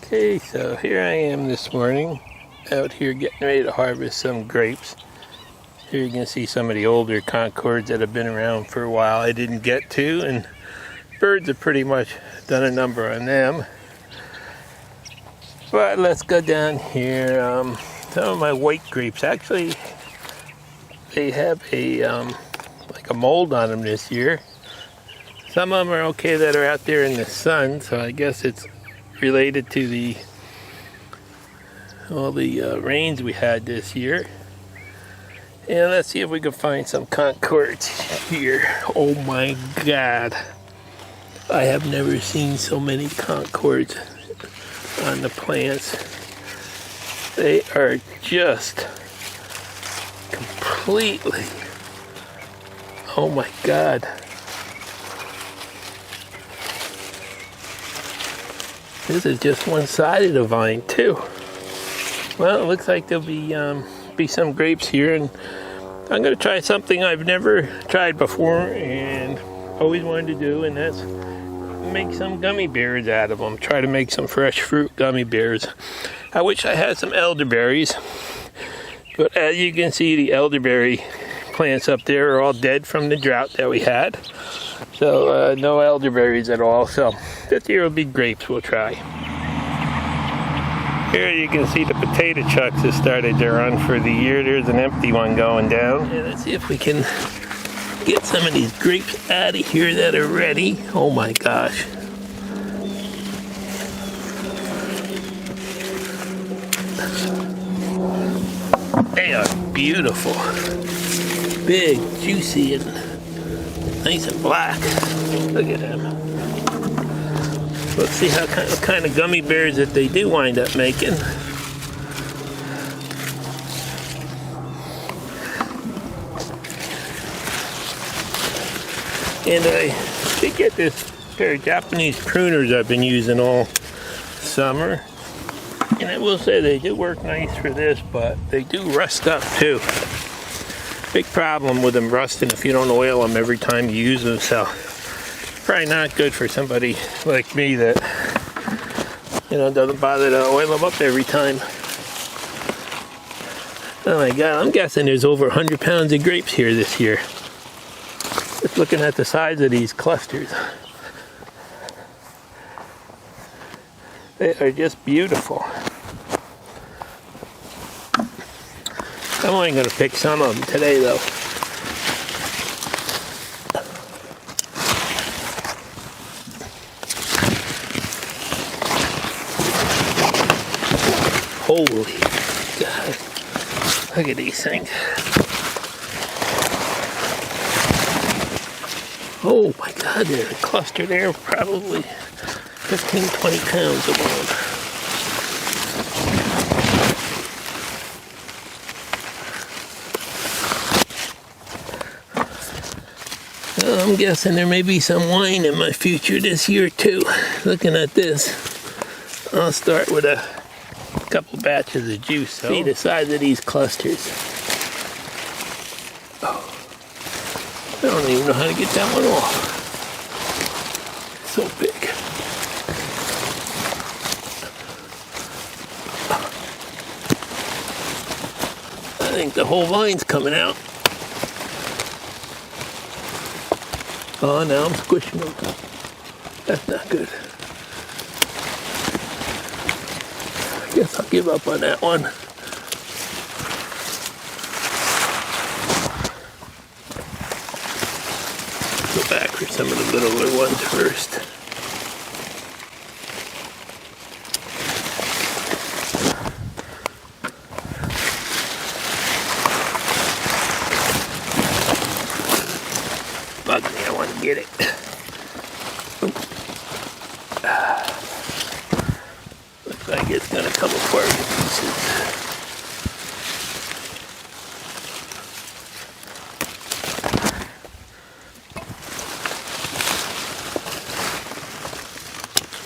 Okay, so here I am this morning, out here getting ready to harvest some grapes. Here you can see some of the older concords that have been around for a while I didn't get to, and birds have pretty much done a number on them. But let's go down here. Some of my white grapes, actually, they have a like a mold on them this year. Some of them are okay that are out there in the sun, so I guess it's related to all the rains we had this year. And let's see if we can find some concords here. Oh my God, I have never seen so many concords on the plants. They are just completely, oh my God. This is just one side of the vine too. Well, it looks like there'll be some grapes here, and I'm gonna try something I've never tried before and always wanted to do, and that's make some gummy bears out of them. Try to make some fresh fruit gummy bears. I wish I had some elderberries, but as you can see, the elderberry plants up there are all dead from the drought that we had. So no elderberries at all. So this year will be grapes we'll try. Here you can see the potato chucks have started to run for the year. There's an empty one going down. And let's see if we can get some of these grapes out of here that are ready. Oh my gosh. They are beautiful. Big, juicy, and nice and black. Look at them. Let's see what kind of gummy bears that they do wind up making. And I did get this pair of Japanese pruners I've been using all summer. And I will say they do work nice for this, but they do rust up too. Big problem with them rusting if you don't oil them every time you use them, so probably not good for somebody like me that, you know, doesn't bother to oil them up every time. Oh my God, I'm guessing there's over 100 pounds of grapes here this year. Just looking at the size of these clusters. They are just beautiful. I'm only going to pick some of them today though. Holy God. Look at these things. Oh my God, there's a cluster there, probably 15-20 pounds of one. I'm guessing there may be some wine in my future this year too. Looking at this, I'll start with a couple batches of juice. See the size of these clusters. Oh, I don't even know how to get that one off. It's so big. I think the whole vine's coming out. Oh, now I'm squishing them. That's not good. I guess I'll give up on that one. Go back for some of the littler ones first. Bug me, I want to get it. Looks like it's going to come apart in pieces.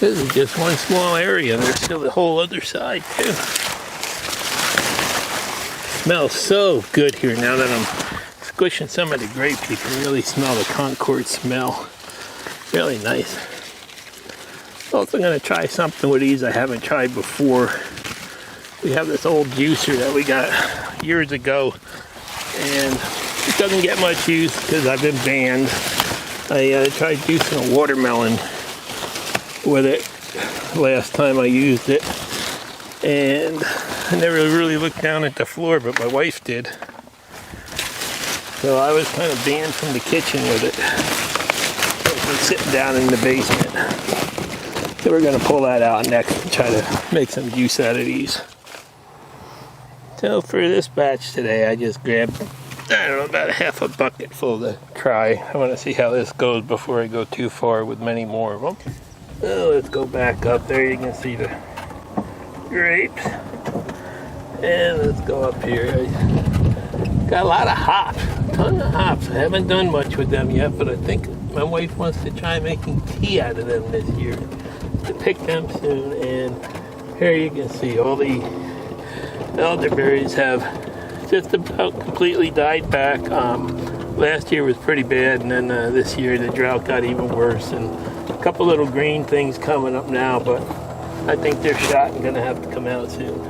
This is just one small area. There's still the whole other side too. Smells so good here now that I'm squishing some of the grapes. You can really smell the concord smell. Really nice. Also going to try something with these I haven't tried before. We have this old juicer that we got years ago, and it doesn't get much use because I've been banned. I tried juicing a watermelon with it last time I used it, and I never really looked down at the floor, but my wife did. So I was kind of banned from the kitchen with it. I was sitting down in the basement. So we're going to pull that out next and try to make some juice out of these. So for this batch today, I just grabbed, I don't know, about a half a bucket full to try. I want to see how this goes before I go too far with many more of them. So let's go back up there. You can see the grapes. And let's go up here. I got a lot of hops, a ton of hops. I haven't done much with them yet, but I think my wife wants to try making tea out of them this year. To pick them soon, and here you can see all the elderberries have just about completely died back. Last year was pretty bad, and then this year the drought got even worse, and a couple little green things coming up now, but I think they're shot and gonna have to come out soon.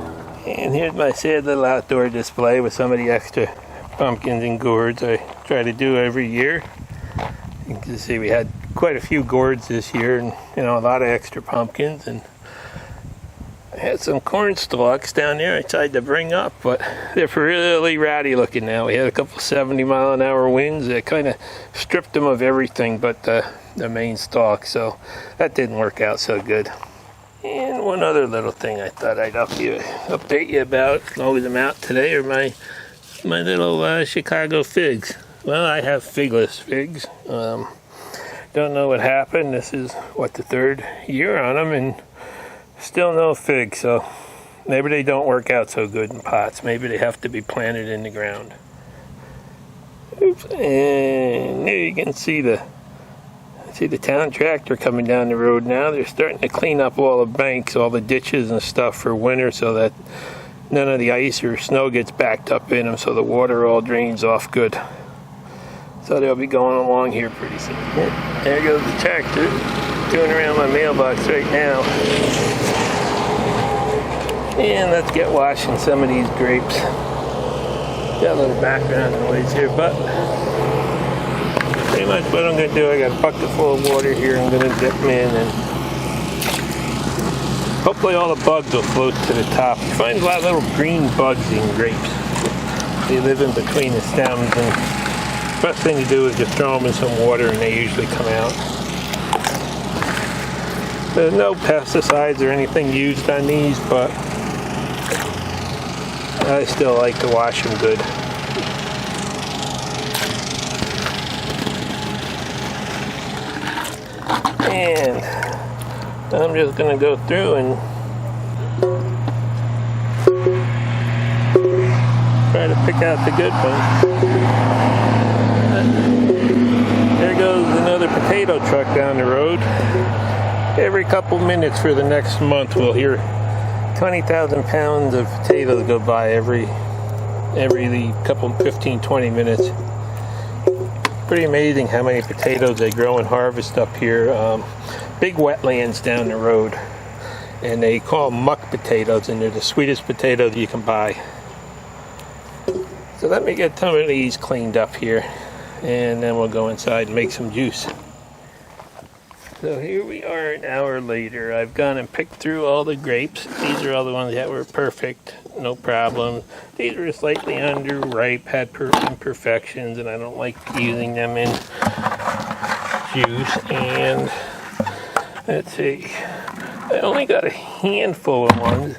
And here's my sad little outdoor display with some of the extra pumpkins and gourds I try to do every year. You can see we had quite a few gourds this year, and a lot of extra pumpkins, and I had some corn stalks down there I tried to bring up, but they're really ratty looking now. We had a couple 70-mile-an-hour winds that kind of stripped them of everything but the main stalk, so that didn't work out so good. And one other little thing I thought I'd update you about, as long as I'm out today, are my little Chicago figs. Well, I have figless figs. Don't know what happened. This is, the third year on them, and still no figs, so maybe they don't work out so good in pots. Maybe they have to be planted in the ground. Oops. And there you can see the town tractor coming down the road now. They're starting to clean up all the banks, all the ditches and stuff for winter, so that none of the ice or snow gets backed up in them, so the water all drains off good. So they'll be going along here pretty soon. There goes the tractor, doing around my mailbox right now. And let's get washing some of these grapes. Got a little background noise here, but pretty much what I'm going to do, I got a bucket full of water here. I'm going to dip them in, and hopefully all the bugs will float to the top. You find a lot of little green bugs in grapes. They live in between the stems, and best thing to do is just throw them in some water and they usually come out. There's no pesticides or anything used on these, but I still like to wash them good. And I'm just going to go through and try to pick out the good ones. There goes another potato truck down the road. Every couple minutes for the next month we'll hear 20,000 pounds of potatoes go by every couple 15-20 minutes. Pretty amazing how many potatoes they grow and harvest up here. Big wetlands down the road, and they call them muck potatoes, and they're the sweetest potatoes you can buy. So let me get some of these cleaned up here, and then we'll go inside and make some juice. So here we are an hour later. I've gone and picked through all the grapes. These are all the ones that were perfect, no problem. These were slightly underripe, had imperfections, and I don't like using them in juice. And let's see, I only got a handful of ones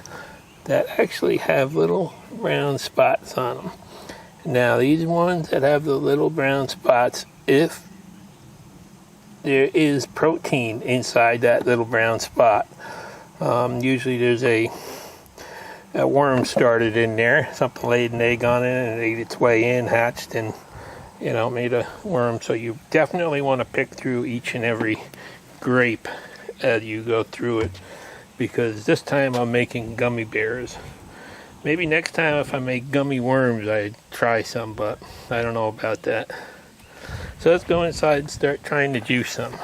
that actually have little brown spots on them. Now these ones that have the little brown spots, if there is protein inside that little brown spot, usually there's a worm started in there. Something laid an egg on it and it ate its way in, hatched, and made a worm. So you definitely want to pick through each and every grape as you go through it, because this time I'm making gummy bears. Maybe next time if I make gummy worms I'd try some, but I don't know about that. So let's go inside and start trying to juice some.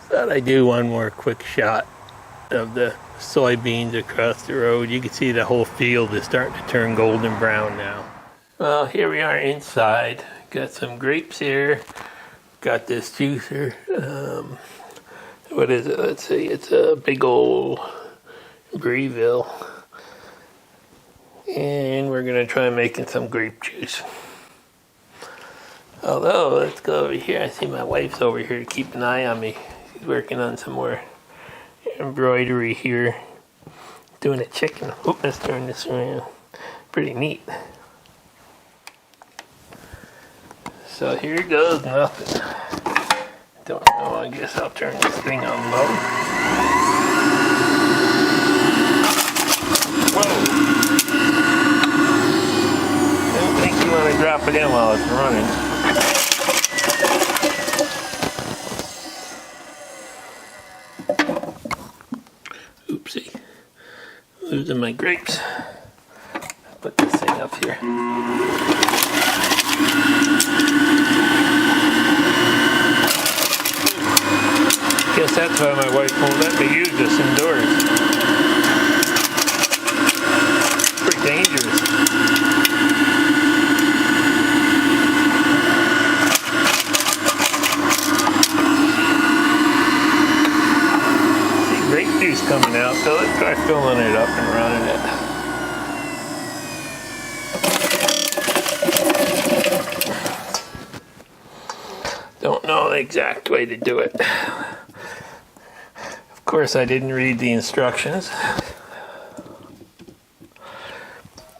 Thought I'd do one more quick shot of the soybeans across the road. You can see the whole field is starting to turn golden brown now. Well, here we are inside. Got some grapes here. Got this juicer. What is it? Let's see. It's a big old Greville. And we're going to try making some grape juice. Although, let's go over here. I see my wife's over here to keep an eye on me. She's working on some more embroidery here. Doing a chicken. Oh, let's turn this around. Pretty neat. So here goes nothing. Don't know, I guess I'll turn this thing on low. Whoa! I don't think you want to drop it in while it's running. Oopsie. Losing my grapes. Put this thing up here. Guess that's why my wife won't let me use this indoors. Pretty dangerous. See grape juice coming out, so let's try filling it up and running it. Don't know the exact way to do it. Of course, I didn't read the instructions.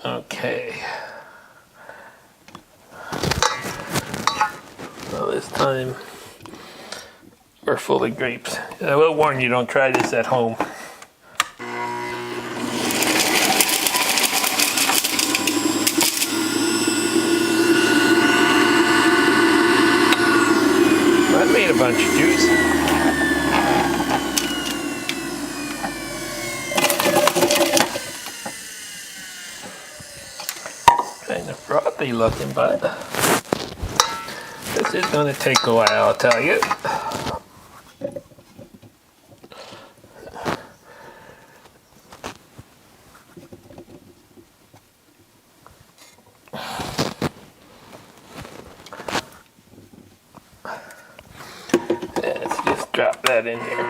Okay. Well, this time we're full of grapes. I will warn you, don't try this at home. Well, I made a bunch of juice. Kind of frothy looking, but this is going to take a while, I'll tell you. Let's just drop that in here.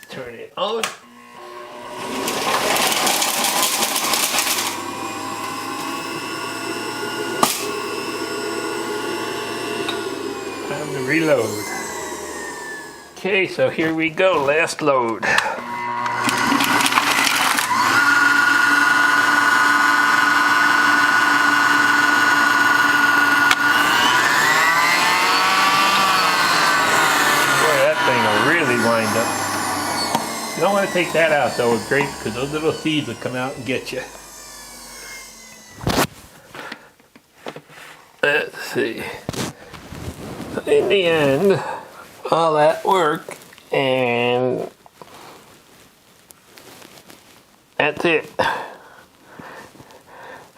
Turn it on. Time to reload. Okay, so here we go, last load. Boy, that thing will really wind up. You don't want to take that out though with grapes because those little seeds will come out and get you. Let's see. In the end, all that work and that's it. I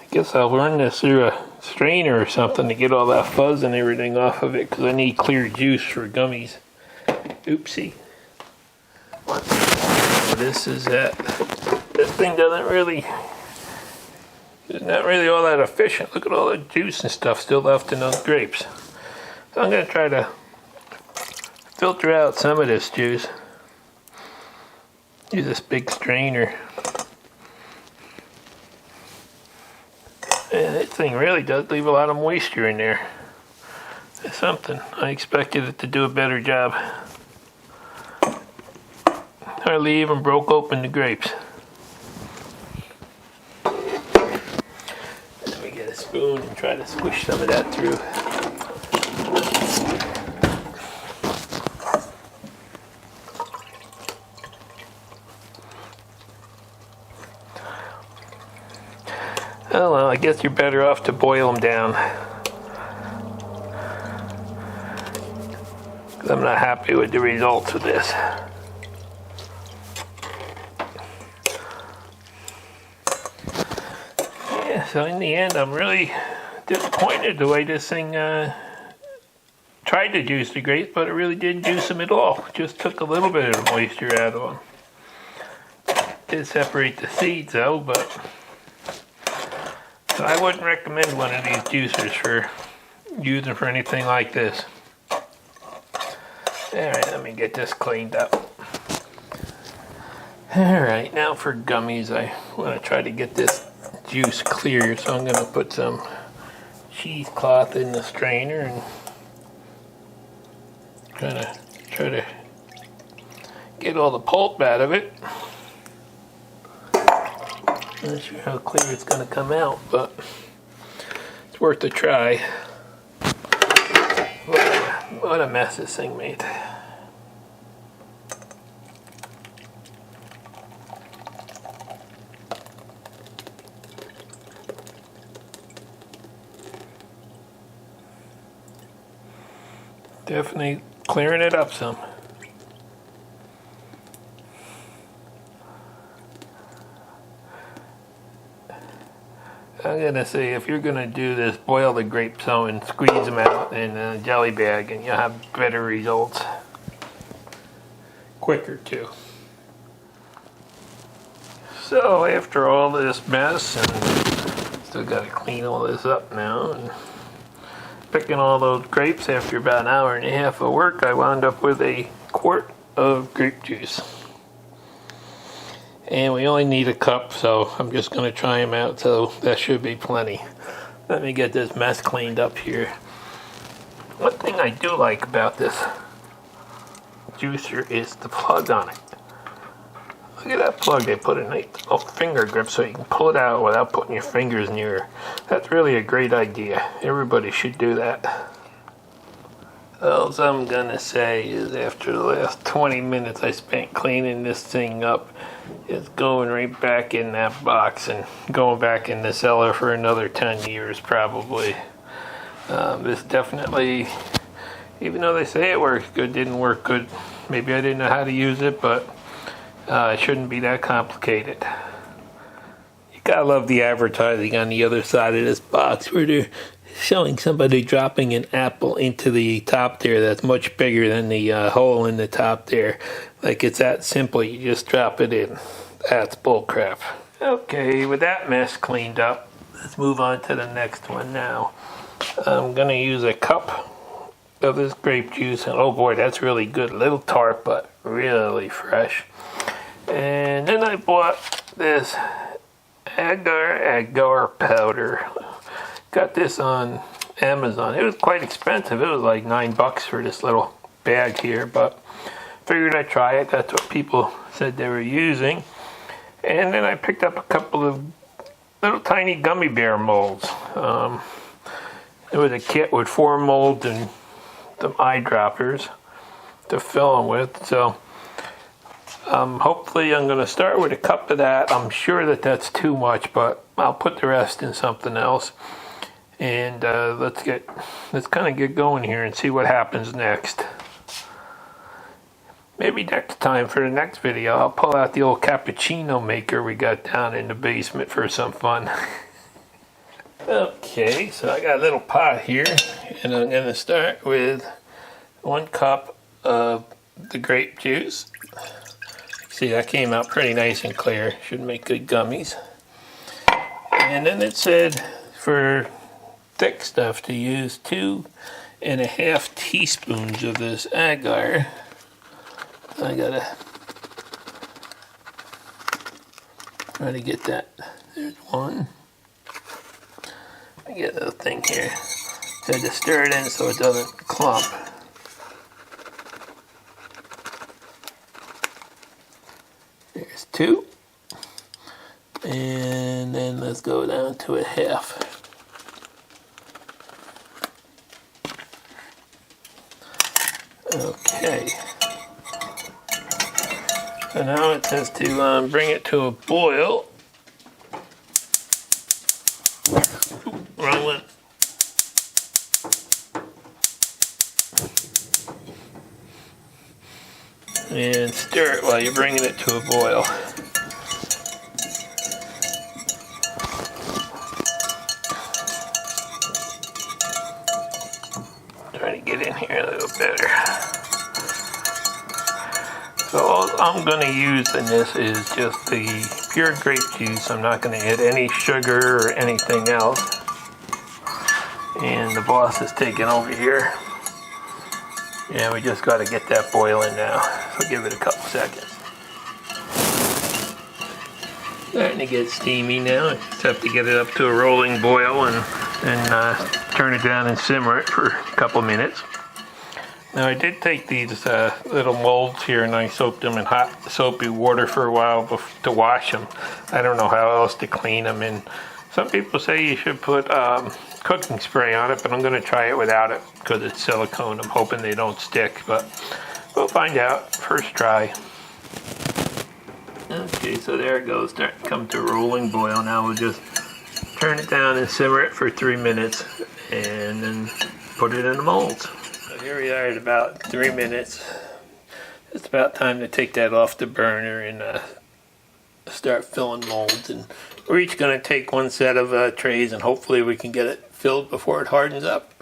guess I'll run this through a strainer or something to get all that fuzz and everything off of it because I need clear juice for gummies. Oopsie. This is that. This thing doesn't really, it's not really all that efficient. Look at all the juice and stuff still left in those grapes. So I'm going to try to filter out some of this juice. Use this big strainer. And this thing really does leave a lot of moisture in there. That's something. I expected it to do a better job. Hardly even broke open the grapes. Let me get a spoon and try to squish some of that through. Oh well, I guess you're better off to boil them down. I'm not happy with the results of this. Yeah, so in the end, I'm really disappointed the way this thing tried to juice the grapes, but it really didn't juice them at all. Just took a little bit of the moisture out of them. Did separate the seeds though, but so I wouldn't recommend one of these juicers for using for anything like this. Alright, let me get this cleaned up. Alright, now for gummies, I want to try to get this juice clear, so I'm going to put some cheesecloth in the strainer and try to get all the pulp out of it. Not sure how clear it's going to come out, but it's worth a try. What a mess this thing made. Definitely clearing it up some. I'm gonna say, if you're gonna do this, boil the grapes some and squeeze them out in a jelly bag, and you'll have better results. Quicker too. So after all this mess, and still gotta clean all this up now, and picking all those grapes after about an hour and a half of work, I wound up with a quart of grape juice. And we only need a cup, so I'm just going to try them out, so that should be plenty. Let me get this mess cleaned up here. One thing I do like about this juicer is the plug on it. Look at that plug. They put a nice little finger grip so you can pull it out without putting your fingers near. That's really a great idea. Everybody should do that. All I'm going to say is, after the last 20 minutes I spent cleaning this thing up, it's going right back in that box and going back in the cellar for another 10 years probably. This definitely, even though they say it works good, didn't work good. Maybe I didn't know how to use it, but it shouldn't be that complicated. You gotta love the advertising on the other side of this box where they're showing somebody dropping an apple into the top there that's much bigger than the hole in the top there. Like, it's that simple, you just drop it in. That's bullcrap. Okay, with that mess cleaned up, let's move on to the next one now. I'm gonna use a cup of this grape juice, and oh boy, that's really good. A little tart, but really fresh. And then I bought this agar powder. Got this on Amazon. It was quite expensive. It was like $9 for this little bag here, but figured I'd try it. That's what people said they were using. And then I picked up a couple of little tiny gummy bear molds. It was a kit with 4 molds and some eyedroppers to fill them with. So hopefully I'm going to start with a cup of that. I'm sure that that's too much, but I'll put the rest in something else. And let's kind of get going here and see what happens next. Maybe next time, for the next video, I'll pull out the old cappuccino maker we got down in the basement for some fun. Okay, so I got a little pot here, and I'm going to start with 1 cup of the grape juice. See, that came out pretty nice and clear. Should make good gummies. And then it said for thick stuff to use 2.5 teaspoons of this agar. I gotta try to get that. There's 1. I get a thing here. So I had to stir it in so it doesn't clump. There's 2. And then let's go down to 1/2. Okay. So now it says to bring it to a boil. Wrong one. And stir it while you're bringing it to a boil. better. So all I'm going to use in this is just the pure grape juice. I'm not going to add any sugar or anything else. And the boss is taking over here. And we just got to get that boiling now. So give it a couple seconds. Starting to get steamy now. I just have to get it up to a rolling boil and then turn it down and simmer it for a couple minutes. Now I did take these little molds here and I soaked them in hot soapy water for a while to wash them. I don't know how else to clean them, and some people say you should put cooking spray on it, but I'm going to try it without it because it's silicone. I'm hoping they don't stick, but we'll find out first try. Okay, so there it goes, starting to come to a rolling boil. Now we'll just turn it down and simmer it for 3 minutes and then put it in the molds. So here we are at about 3 minutes. It's about time to take that off the burner and start filling molds. And we're each going to take one set of trays and hopefully we can get it filled before it hardens up.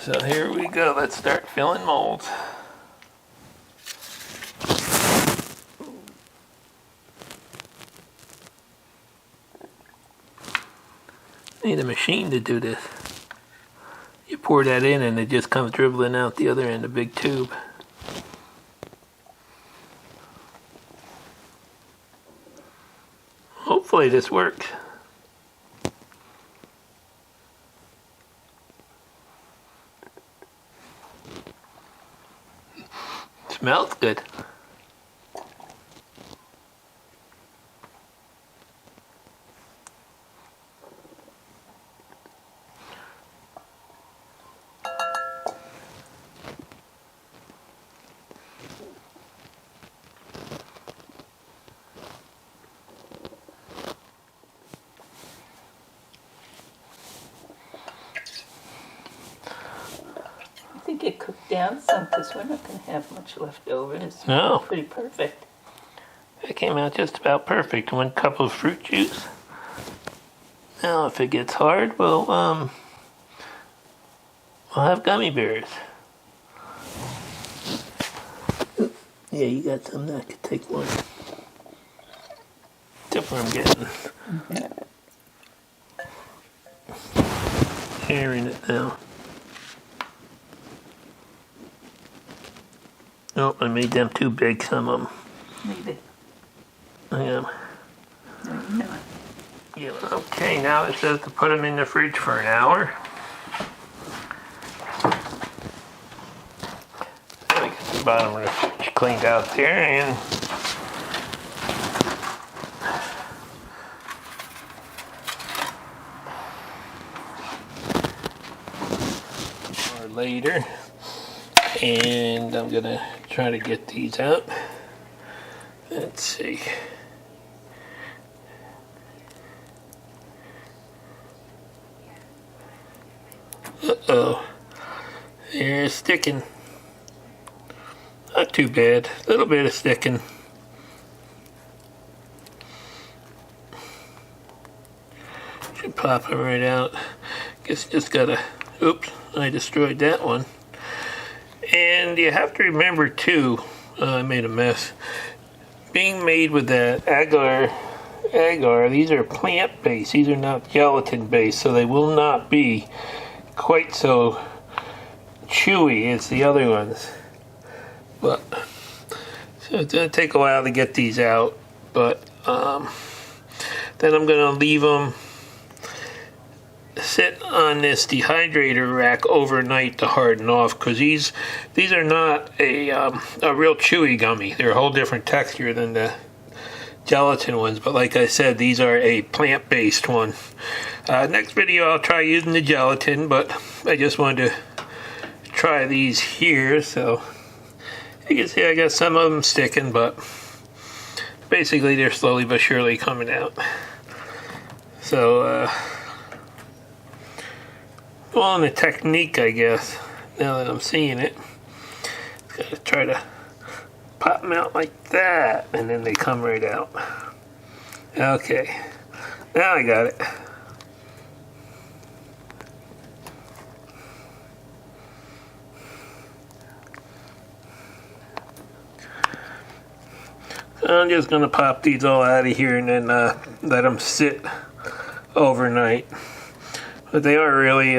So here we go, let's start filling molds. Need a machine to do this. You pour that in and it just comes dribbling out the other end, a big tube. Hopefully this works. Smells good. I think it cooked down some because we're not going to have much left over. It's No. pretty perfect. It came out just about perfect. 1 cup of fruit juice. Now if it gets hard, we'll have gummy bears. Yeah, you got some that I could take one. That's what I'm getting. Hearing it now. Oh, I made them too big, some of them. Maybe. I am. No, you're not. Yeah, okay, now it says to put them in the fridge for an hour. So we get the bottom of the fridge cleaned out there and or later. And I'm gonna try to get these out. Let's see. Uh-oh. They're sticking. Not too bad. A little bit of sticking. Should pop them right out. Guess just gotta... Oops, I destroyed that one. And you have to remember too, I made a mess. Being made with the agar, these are plant-based. These are not gelatin-based, so they will not be quite so chewy as the other ones. But so it's gonna take a while to get these out. But then I'm gonna leave them sit on this dehydrator rack overnight to harden off, because these are not a real chewy gummy. They're a whole different texture than the gelatin ones, but like I said, these are a plant-based one. Next video I'll try using the gelatin, but I just wanted to try these here. So you can see I got some of them sticking, but basically they're slowly but surely coming out. So well, in the technique, I guess, now that I'm seeing it, gotta try to pop them out like that, and then they come right out. Okay, now I got it. I'm just going to pop these all out of here and then let them sit overnight. But they are really,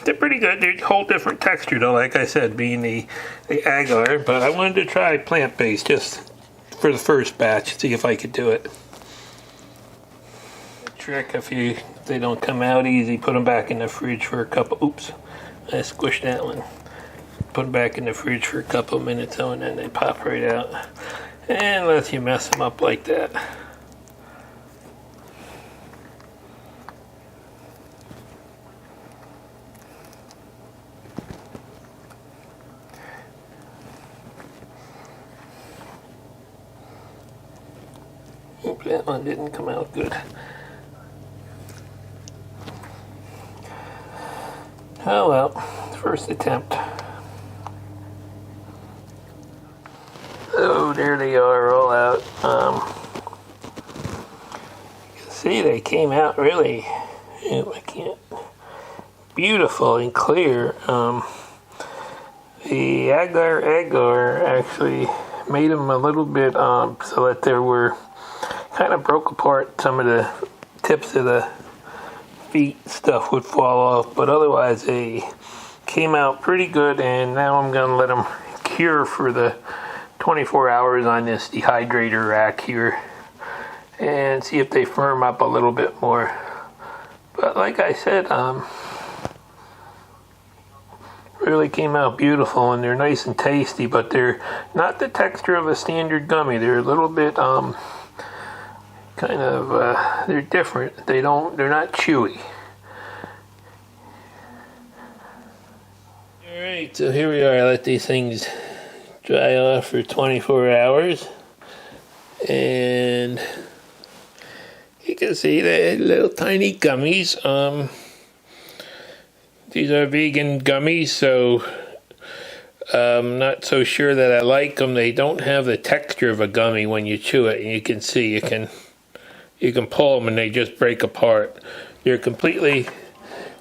they're pretty good. They're a whole different texture though, like I said, being the agar. But I wanted to try plant-based just for the first batch, see if I could do it. Trick, if they don't come out easy, put them back in the fridge for a couple, oops, I squished that one. Put them back in the fridge for a couple minutes and then they pop right out. And unless you mess them up like that. Oops, that one didn't come out good. Oh well, first attempt. Oh, there they are, all out. You can see they came out really, I can't, beautiful and clear. The agar actually made them a little bit so that there were, kind of broke apart. Some of the tips of the feet stuff would fall off, but otherwise they came out pretty good. And now I'm going to let them cure for the 24 hours on this dehydrator rack here and see if they firm up a little bit more. But like I said, really came out beautiful, and they're nice and tasty, but they're not the texture of a standard gummy. They're a little bit kind of they're different. They're not chewy. All right, so here we are. I let these things dry off for 24 hours, and you can see the little tiny gummies. These are vegan gummies, so I'm not so sure that I like them. They don't have the texture of a gummy when you chew it, and you can see you can pull them and they just break apart. They're completely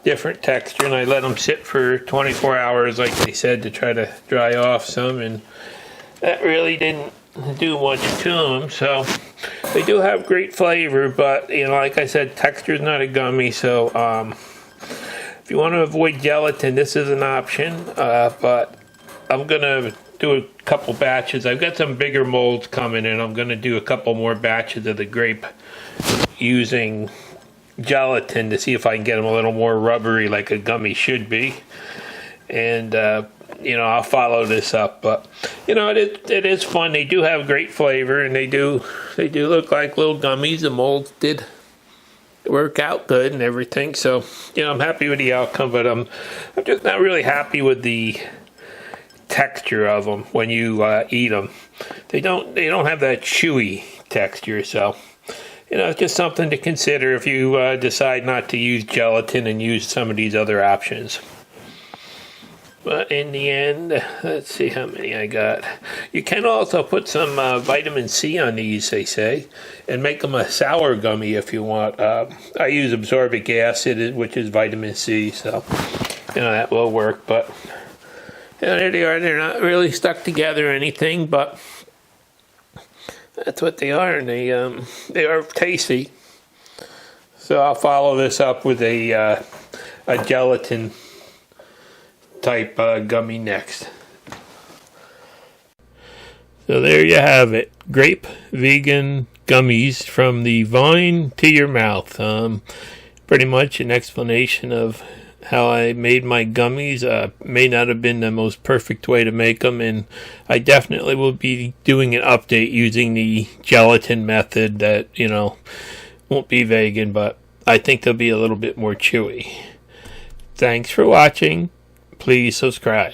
different texture, and I let them sit for 24 hours, like they said, to try to dry off some, and that really didn't do much to them. So they do have great flavor, but like I said, texture is not a gummy. So if you want to avoid gelatin, this is an option, but I'm gonna do a couple batches. I've got some bigger molds coming in. I'm gonna do a couple more batches of the grape using gelatin to see if I can get them a little more rubbery like a gummy should be. And I'll follow this up, but it is fun. They do have great flavor, and they do look like little gummies. The molds did work out good and everything, so I'm happy with the outcome, but I'm just not really happy with the texture of them when you eat them. They don't have that chewy texture, so it's just something to consider if you decide not to use gelatin and use some of these other options. But in the end, let's see how many I got. You can also put some vitamin C on these, they say, and make them a sour gummy if you want. I use absorbic acid, which is vitamin C, so that will work. But there they are. They're not really stuck together or anything, but that's what they are, and they are tasty. So I'll follow this up with a gelatin type gummy next. So there you have it. Grape vegan gummies from the vine to your mouth. Pretty much an explanation of how I made my gummies. May not have been the most perfect way to make them, and I definitely will be doing an update using the gelatin method that won't be vegan, but I think they'll be a little bit more chewy. Thanks for watching. Please subscribe.